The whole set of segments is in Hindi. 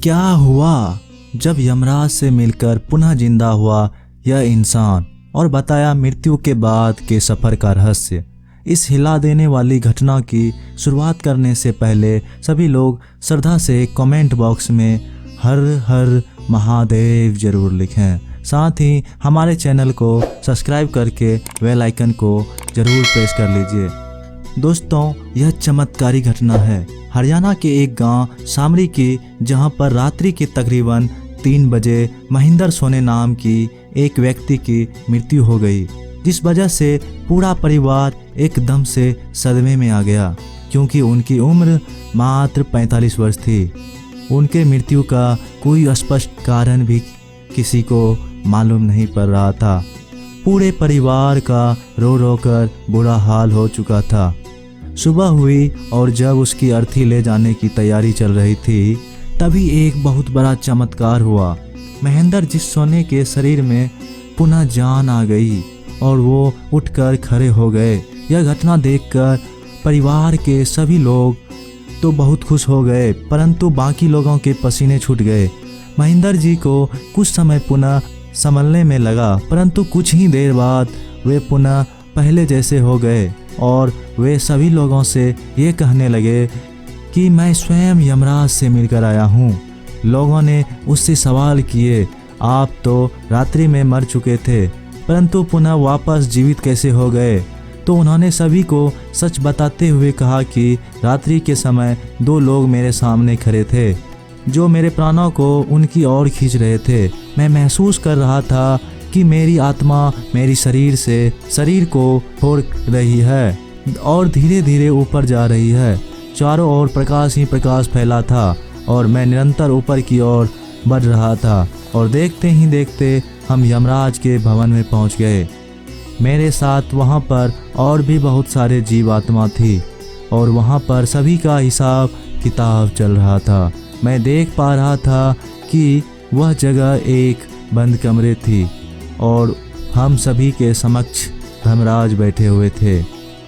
क्या हुआ जब यमराज से मिलकर पुनः जिंदा हुआ यह इंसान और बताया मृत्यु के बाद के सफर का रहस्य। इस हिला देने वाली घटना की शुरुआत करने से पहले सभी लोग श्रद्धा से कमेंट बॉक्स में हर हर महादेव जरूर लिखें। साथ ही हमारे चैनल को सब्सक्राइब करके बेल आइकन को जरूर प्रेस कर लीजिए। दोस्तों, यह चमत्कारी घटना है हरियाणा के एक गांव सामरी की, जहां पर रात्रि के तकरीबन 3 बजे महेंद्र सोनी नाम की एक व्यक्ति की मृत्यु हो गई, जिस वजह से पूरा परिवार एकदम से सदमे में आ गया, क्योंकि उनकी उम्र मात्र 45 वर्ष थी। उनके मृत्यु का कोई स्पष्ट कारण भी किसी को मालूम नहीं पड़ रहा था। पूरे परिवार का रो रो कर बुरा हाल हो चुका था। सुबह हुई और जब उसकी अर्थी ले जाने की तैयारी चल रही थी, तभी एक बहुत बड़ा चमत्कार हुआ। महेंद्र जी सोनी के शरीर में पुनः जान आ गई और वो उठकर खड़े हो गए। यह घटना देखकर परिवार के सभी लोग तो बहुत खुश हो गए, परंतु बाकी लोगों के पसीने छूट गए। महेंद्र जी को कुछ समय पुनः संभलने में लगा, परंतु कुछ ही देर बाद वे पुनः पहले जैसे हो गए और वे सभी लोगों से ये कहने लगे कि मैं स्वयं यमराज से मिलकर आया हूँ। लोगों ने उससे सवाल किए, आप तो रात्रि में मर चुके थे, परंतु पुनः वापस जीवित कैसे हो गए? तो उन्होंने सभी को सच बताते हुए कहा कि रात्रि के समय 2 लोग मेरे सामने खड़े थे, जो मेरे प्राणों को उनकी ओर खींच रहे थे। मैं महसूस कर रहा था कि मेरी आत्मा मेरी शरीर को छोड़ रही है और धीरे धीरे ऊपर जा रही है। चारों ओर प्रकाश ही प्रकाश फैला था और मैं निरंतर ऊपर की ओर बढ़ रहा था और देखते ही देखते हम यमराज के भवन में पहुंच गए। मेरे साथ वहां पर और भी बहुत सारे जीवात्मा थी और वहां पर सभी का हिसाब किताब चल रहा था। मैं देख पा रहा था कि वह जगह एक बंद कमरे थी और हम सभी के समक्ष धर्मराज बैठे हुए थे।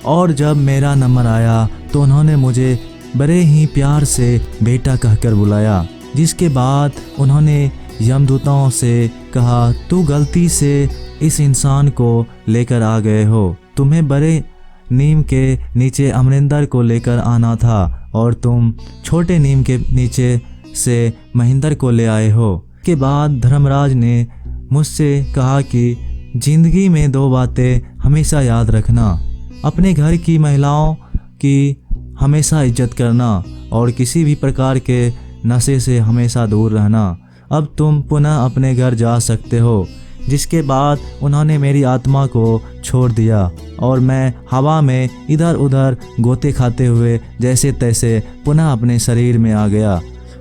और जब मेरा नंबर आया तो उन्होंने मुझे बड़े ही प्यार से बेटा कहकर बुलाया, जिसके बाद उन्होंने यमदूतों से कहा, तू गलती से इस इंसान को लेकर आ गए हो। तुम्हें बड़े नीम के नीचे अमरिंदर को लेकर आना था और तुम छोटे नीम के नीचे से महेंद्र को ले आए हो। के बाद धर्मराज ने मुझसे कहा कि जिंदगी में 2 बातें हमेशा याद रखना, अपने घर की महिलाओं की हमेशा इज्जत करना और किसी भी प्रकार के नशे से हमेशा दूर रहना। अब तुम पुनः अपने घर जा सकते हो। जिसके बाद उन्होंने मेरी आत्मा को छोड़ दिया और मैं हवा में इधर उधर गोते खाते हुए जैसे तैसे पुनः अपने शरीर में आ गया।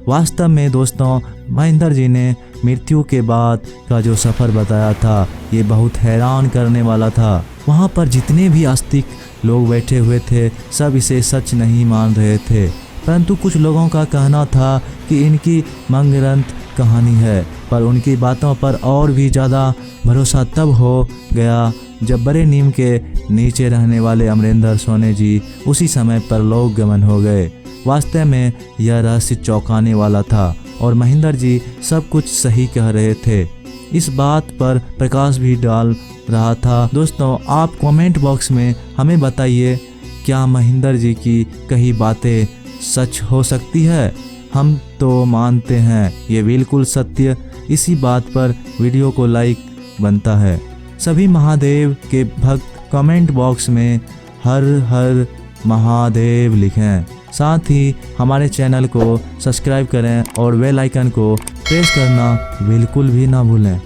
वास्तव में दोस्तों, महेंद्र जी ने मृत्यु के बाद का जो सफ़र बताया था, ये बहुत हैरान करने वाला था। वहाँ पर जितने भी आस्तिक लोग बैठे हुए थे, सब इसे सच नहीं मान रहे थे, परंतु कुछ लोगों का कहना था कि इनकी मंगरंत कहानी है। पर उनकी बातों पर और भी ज़्यादा भरोसा तब हो गया जब बड़े नीम के नीचे रहने वाले अमरिंदर सोनी जी उसी समय पर लोक गमन हो गए। वास्तव में यह रहस्य चौंकाने वाला था और महेंद्र जी सब कुछ सही कह रहे थे। इस बात पर प्रकाश भी डाल रहा था। दोस्तों, आप कमेंट बॉक्स में हमें बताइए, क्या महेंद्र जी की कही बातें सच हो सकती है? हम तो मानते हैं ये बिल्कुल सत्य। इसी बात पर वीडियो को लाइक बनता है। सभी महादेव के भक्त कमेंट बॉक्स में हर हर महादेव लिखें। साथ ही हमारे चैनल को सब्सक्राइब करें और बेल आइकन को प्रेस करना बिल्कुल भी ना भूलें।